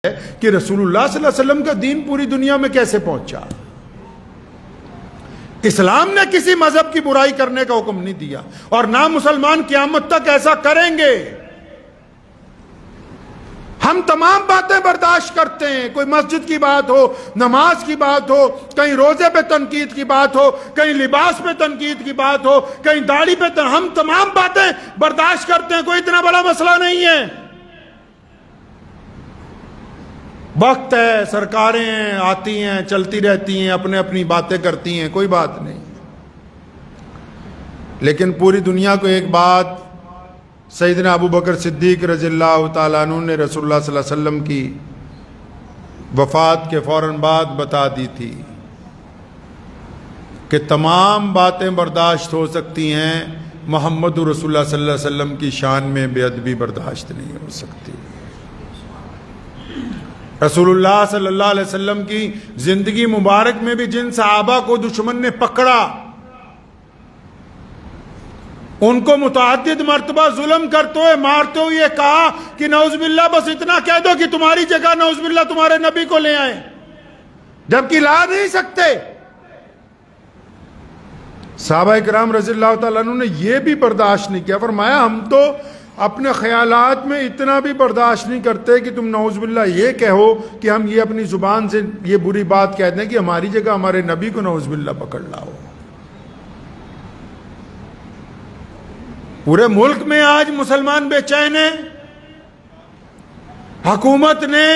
کہ رسول اللہ صلی اللہ علیہ وسلم کا دین پوری دنیا میں کیسے پہنچا۔ اسلام نے کسی مذہب کی برائی کرنے کا حکم نہیں دیا، اور نہ مسلمان قیامت تک ایسا کریں گے۔ ہم تمام باتیں برداشت کرتے ہیں، کوئی مسجد کی بات ہو، نماز کی بات ہو، کہیں روزے پہ تنقید کی بات ہو، کہیں لباس پہ تنقید کی بات ہو، کہیں داڑھی پہ ہم تمام باتیں برداشت کرتے ہیں، کوئی اتنا بڑا مسئلہ نہیں ہے۔ وقت ہے، سرکاریں ہیں، آتی ہیں چلتی رہتی ہیں، اپنے اپنی باتیں کرتی ہیں، کوئی بات نہیں۔ لیکن پوری دنیا کو ایک بات سیدنا ابو بکر صدیق رضی اللہ تعالیٰ عنہ نے رسول اللہ صلی اللہ علیہ وسلم کی وفات کے فوراً بعد بتا دی تھی کہ تمام باتیں برداشت ہو سکتی ہیں، محمد رسول اللہ صلی اللہ علیہ وسلم کی شان میں بے ادبی برداشت نہیں ہو سکتی۔ رسول اللہ صلی اللہ علیہ وسلم کی زندگی مبارک میں بھی جن صحابہ کو دشمن نے پکڑا، ان کو متعدد مرتبہ ظلم کرتے ہوئے مارتے ہوئے کہا کہ نعوذ باللہ بس اتنا کہہ دو کہ تمہاری جگہ نعوذ باللہ تمہارے نبی کو لے آئیں، جبکہ لا نہیں سکتے۔ صحابہ کرام رضی اللہ تعالیٰ عنہ نے یہ بھی برداشت نہیں کیا، فرمایا ہم تو اپنے خیالات میں اتنا بھی برداشت نہیں کرتے کہ تم نعوذ باللہ یہ کہو کہ ہم یہ اپنی زبان سے یہ بری بات کہہ دیں کہ ہماری جگہ ہمارے نبی کو نعوذ باللہ پکڑ لاؤ۔ پورے ملک میں آج مسلمان بے چین ہیں، حکومت نے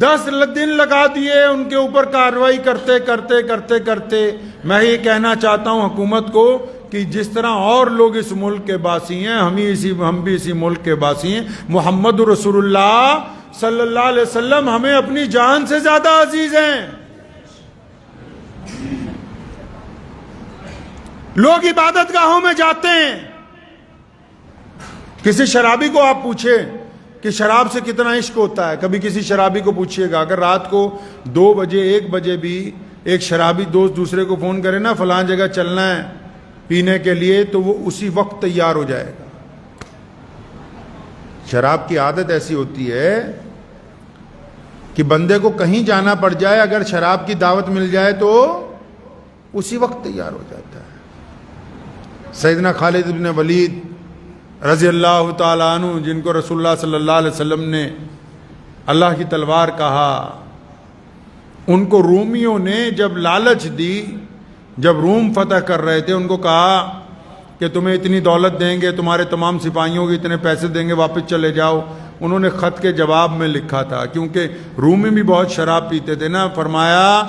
10 دن لگا دیے ان کے اوپر کارروائی کرتے کرتے کرتے کرتے۔ میں یہ کہنا چاہتا ہوں حکومت کو کہ جس طرح اور لوگ اس ملک کے باسی ہیں، ہم بھی اسی ملک کے باسی ہیں۔ محمد رسول اللہ صلی اللہ علیہ وسلم ہمیں اپنی جان سے زیادہ عزیز ہیں۔ لوگ عبادت گاہوں میں جاتے ہیں، کسی شرابی کو آپ پوچھیں کہ شراب سے کتنا عشق ہوتا ہے، کبھی کسی شرابی کو پوچھئے گا، اگر رات کو 2 بجے 1 بجے بھی ایک شرابی دوست دوسرے کو فون کرے نا فلاں جگہ چلنا ہے پینے کے لیے، تو وہ اسی وقت تیار ہو جائے گا۔ شراب کی عادت ایسی ہوتی ہے کہ بندے کو کہیں جانا پڑ جائے، اگر شراب کی دعوت مل جائے تو اسی وقت تیار ہو جاتا ہے۔ سیدنا خالد بن ولید رضی اللہ تعالیٰ عنہ، جن کو رسول اللہ صلی اللہ علیہ وسلم نے اللہ کی تلوار کہا، ان کو رومیوں نے جب لالچ دی، جب روم فتح کر رہے تھے، ان کو کہا کہ تمہیں اتنی دولت دیں گے، تمہارے تمام سپاہیوں کو اتنے پیسے دیں گے، واپس چلے جاؤ۔ انہوں نے خط کے جواب میں لکھا تھا، کیونکہ رومی بھی بہت شراب پیتے تھے نا، فرمایا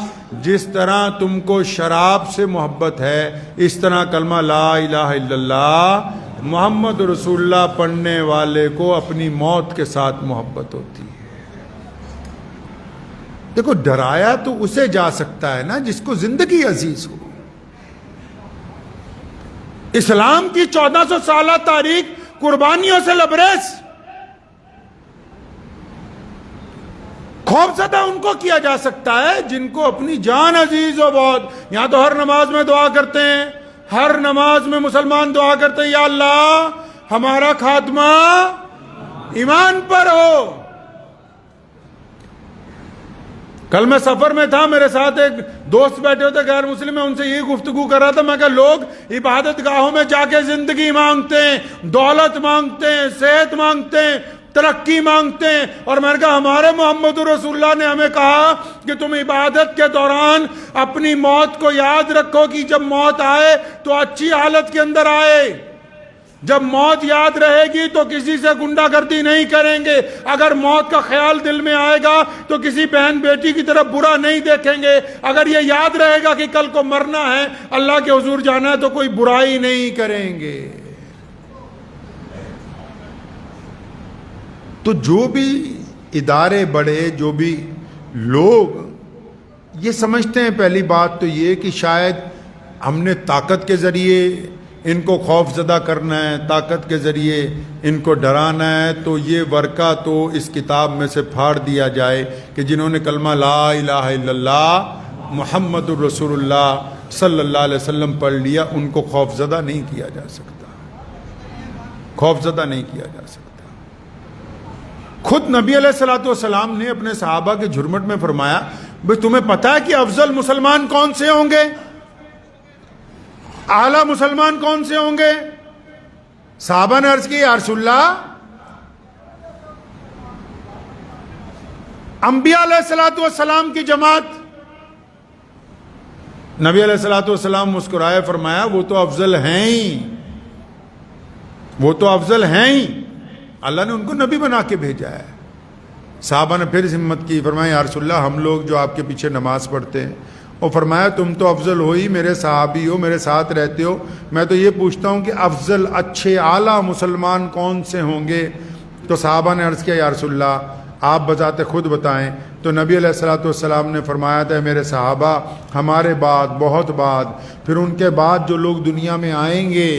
جس طرح تم کو شراب سے محبت ہے، اس طرح کلمہ لا الہ الا اللہ محمد رسول اللہ پڑھنے والے کو اپنی موت کے ساتھ محبت ہوتی ہے۔ دیکھو، ڈرایا تو اسے جا سکتا ہے نا جس کو زندگی عزیز ہو۔ اسلام کی 1400 سالہ تاریخ قربانیوں سے لبریز، خوف زدہ ان کو کیا جا سکتا ہے جن کو اپنی جان عزیز ہو بہت۔ یہاں تو ہر نماز میں دعا کرتے ہیں، ہر نماز میں مسلمان دعا کرتے ہیں، یا اللہ ہمارا خاتمہ ایمان پر ہو۔ کل میں سفر میں تھا، میرے ساتھ ایک دوست بیٹھے ہوتے غیر مسلم، میں ان سے یہی گفتگو کر رہا تھا، میں کہا لوگ عبادت گاہوں میں جا کے زندگی مانگتے ہیں، دولت مانگتے ہیں، صحت مانگتے ہیں، ترقی مانگتے ہیں، اور میں نے کہا ہمارے محمد رسول اللہ نے ہمیں کہا کہ تم عبادت کے دوران اپنی موت کو یاد رکھو کہ جب موت آئے تو اچھی حالت کے اندر آئے، جب موت یاد رہے گی تو کسی سے گنڈا گردی نہیں کریں گے، اگر موت کا خیال دل میں آئے گا تو کسی بہن بیٹی کی طرف برا نہیں دیکھیں گے، اگر یہ یاد رہے گا کہ کل کو مرنا ہے، اللہ کے حضور جانا ہے، تو کوئی برائی نہیں کریں گے۔ تو جو بھی ادارے بڑے، جو بھی لوگ یہ سمجھتے ہیں، پہلی بات تو یہ کہ شاید ہم نے طاقت کے ذریعے ان کو خوف زدہ کرنا ہے، طاقت کے ذریعے ان کو ڈرانا ہے، تو یہ ورقہ تو اس کتاب میں سے پھاڑ دیا جائے کہ جنہوں نے کلمہ لا الہ الا اللہ محمد الرسول اللہ صلی اللہ علیہ وسلم پڑھ لیا، ان کو خوف زدہ نہیں کیا جا سکتا، خوف زدہ نہیں کیا جا سکتا۔ خود نبی علیہ الصلوۃ والسلام نے اپنے صحابہ کے جھرمٹ میں فرمایا بھئی تمہیں پتہ ہے کہ افضل مسلمان کون سے ہوں گے، اعلیٰ مسلمان کون سے ہوں گے؟ صحابہ نے عرض کی یا رسول اللہ، انبیاء علیہ الصلوۃ والسلام کی جماعت۔ نبی علیہ الصلوۃ والسلام مسکرائے، فرمایا وہ تو افضل ہیں ہی، وہ تو افضل ہیں ہی، اللہ نے ان کو نبی بنا کے بھیجا ہے۔ صحابہ نے پھر ہمت کی، فرمایا یا رسول اللہ ہم لوگ جو آپ کے پیچھے نماز پڑھتے ہیں، اور فرمایا تم تو افضل ہو ہی، میرے صحابی ہو، میرے ساتھ رہتے ہو، میں تو یہ پوچھتا ہوں کہ افضل اچھے اعلیٰ مسلمان کون سے ہوں گے؟ تو صحابہ نے عرض کیا یا رسول اللہ آپ بذات خود بتائیں۔ تو نبی علیہ الصلوۃ والسلام نے فرمایا تھا میرے صحابہ ہمارے بعد، بہت بعد، پھر ان کے بعد جو لوگ دنیا میں آئیں گے،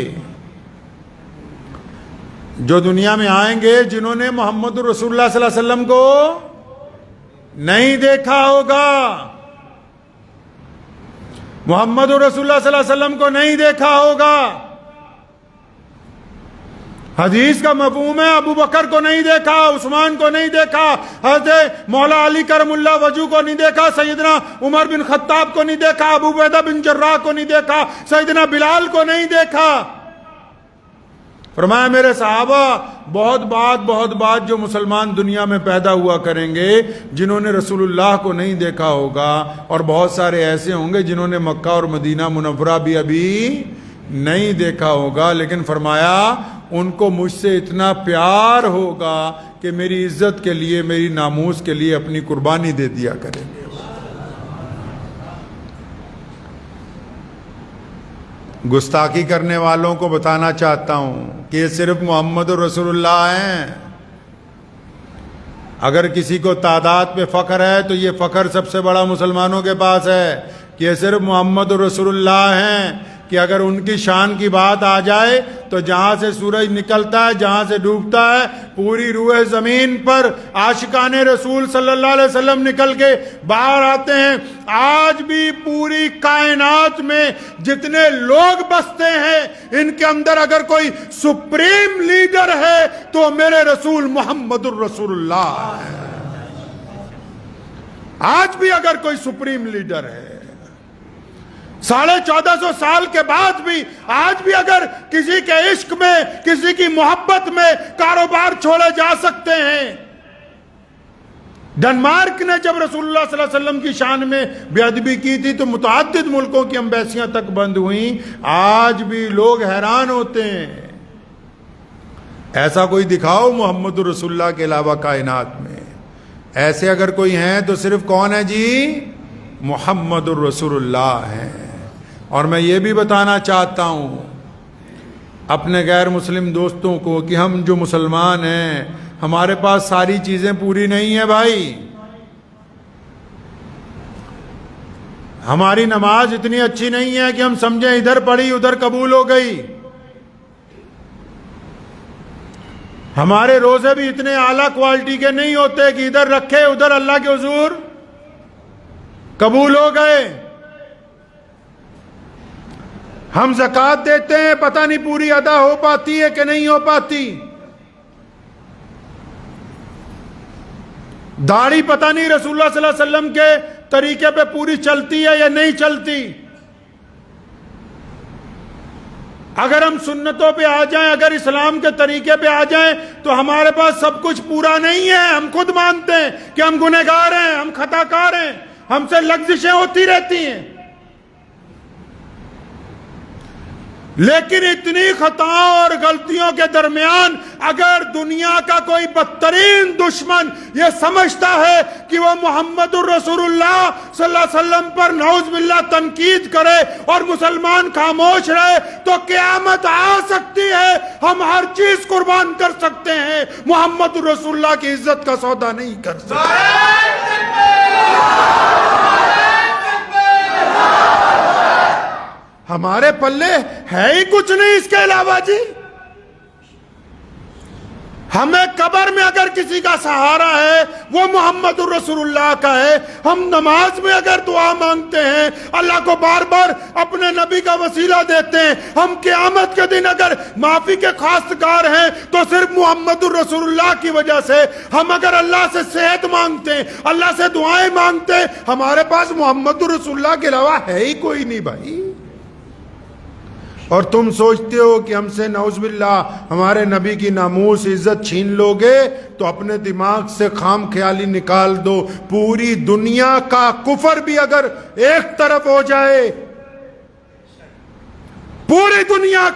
جو دنیا میں آئیں گے، جنہوں نے محمد رسول اللہ صلی اللہ علیہ وسلم کو نہیں دیکھا ہوگا، محمد رسول اللہ صلی اللہ علیہ وسلم کو نہیں دیکھا ہوگا، حدیث کا مفہوم ہے ابو بکر کو نہیں دیکھا، عثمان کو نہیں دیکھا، حضرت مولا علی کرم اللہ وجہ کو نہیں دیکھا، سیدنا عمر بن خطاب کو نہیں دیکھا، ابو عبیدہ بن جراح کو نہیں دیکھا، سیدنا بلال کو نہیں دیکھا۔ فرمایا میرے صحابہ بہت بعد جو مسلمان دنیا میں پیدا ہوا کریں گے جنہوں نے رسول اللہ کو نہیں دیکھا ہوگا، اور بہت سارے ایسے ہوں گے جنہوں نے مکہ اور مدینہ منورہ بھی ابھی نہیں دیکھا ہوگا، لیکن فرمایا ان کو مجھ سے اتنا پیار ہوگا کہ میری عزت کے لیے، میری ناموس کے لیے اپنی قربانی دے دیا کریں گے۔ گستاخی کرنے والوں کو بتانا چاہتا ہوں کہ یہ صرف محمد رسول اللہ ہیں۔ اگر کسی کو تعداد پہ فخر ہے تو یہ فخر سب سے بڑا مسلمانوں کے پاس ہے کہ یہ صرف محمد رسول اللہ ہیں، کہ اگر ان کی شان کی بات آ جائے تو جہاں سے سورج نکلتا ہے، جہاں سے ڈوبتا ہے، پوری روح زمین پر عاشقان رسول صلی اللہ علیہ وسلم نکل کے باہر آتے ہیں۔ آج بھی پوری کائنات میں جتنے لوگ بستے ہیں ان کے اندر اگر کوئی سپریم لیڈر ہے تو میرے رسول محمد الرسول اللہ ہے۔ آج بھی اگر کوئی سپریم لیڈر ہے، 1450 سال کے بعد بھی آج بھی اگر کسی کے عشق میں، کسی کی محبت میں کاروبار چھوڑے جا سکتے ہیں۔ ڈنمارک نے جب رسول اللہ صلی اللہ علیہ وسلم کی شان میں بے ادبی کی تھی تو متعدد ملکوں کی امبیسیاں تک بند ہوئیں، آج بھی لوگ حیران ہوتے ہیں۔ ایسا کوئی دکھاؤ محمد رسول اللہ کے علاوہ کائنات میں، ایسے اگر کوئی ہیں تو صرف کون ہے جی؟ محمد الرسول اللہ ہیں۔ اور میں یہ بھی بتانا چاہتا ہوں اپنے غیر مسلم دوستوں کو کہ ہم جو مسلمان ہیں ہمارے پاس ساری چیزیں پوری نہیں ہیں بھائی۔ ہماری نماز اتنی اچھی نہیں ہے کہ ہم سمجھیں ادھر پڑھی ادھر قبول ہو گئی۔ ہمارے روزے بھی اتنے اعلیٰ کوالٹی کے نہیں ہوتے کہ ادھر رکھے ادھر اللہ کے حضور قبول ہو گئے۔ ہم زکوٰۃ دیتے ہیں، پتہ نہیں پوری ادا ہو پاتی ہے کہ نہیں ہو پاتی۔ داڑھی پتہ نہیں رسول اللہ صلی اللہ علیہ وسلم کے طریقے پہ پوری چلتی ہے یا نہیں چلتی۔ اگر ہم سنتوں پہ آ جائیں، اگر اسلام کے طریقے پہ آ جائیں تو ہمارے پاس سب کچھ پورا نہیں ہے۔ ہم خود مانتے ہیں کہ ہم گنہگار ہیں، ہم خطا کار ہیں، ہم سے لغزشیں ہوتی رہتی ہیں، لیکن اتنی خطاؤں اور غلطیوں کے درمیان اگر دنیا کا کوئی بدترین دشمن یہ سمجھتا ہے کہ وہ محمد الرسول اللہ صلی اللہ علیہ وسلم پر نعوذ باللہ تنقید کرے اور مسلمان خاموش رہے تو قیامت آ سکتی ہے۔ ہم ہر چیز قربان کر سکتے ہیں، محمد الرسول اللہ کی عزت کا سودا نہیں کر سکتے۔ ہمارے پلے ہے ہی کچھ نہیں اس کے علاوہ جی۔ ہمیں قبر میں اگر کسی کا سہارا ہے وہ محمد الرسول اللہ کا ہے. ہم نماز میں اگر دعا مانگتے ہیں اللہ کو بار بار اپنے نبی کا وسیلہ دیتے ہیں. ہم قیامت کے دن اگر معافی کے خواستگار ہیں تو صرف محمد الرسول اللہ کی وجہ سے. ہم اگر اللہ سے صحت مانگتے ہیں, اللہ سے دعائیں مانگتے ہیں, ہمارے پاس محمد الرسول اللہ کے علاوہ ہے ہی کوئی نہیں بھائی. اور تم سوچتے ہو کہ ہم سے نعوذ باللہ ہمارے نبی کی ناموس عزت چھین لو گے تو اپنے دماغ سے خام خیالی نکال دو. پوری دنیا کا کفر بھی اگر ایک طرف ہو جائے, پوری دنیا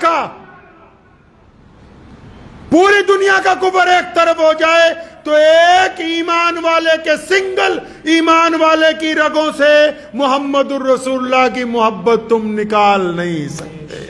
کا کفر ایک طرف ہو جائے تو ایک ایمان والے کے, سنگل ایمان والے کی رگوں سے محمد الرسول اللہ کی محبت تم نکال نہیں سکتے.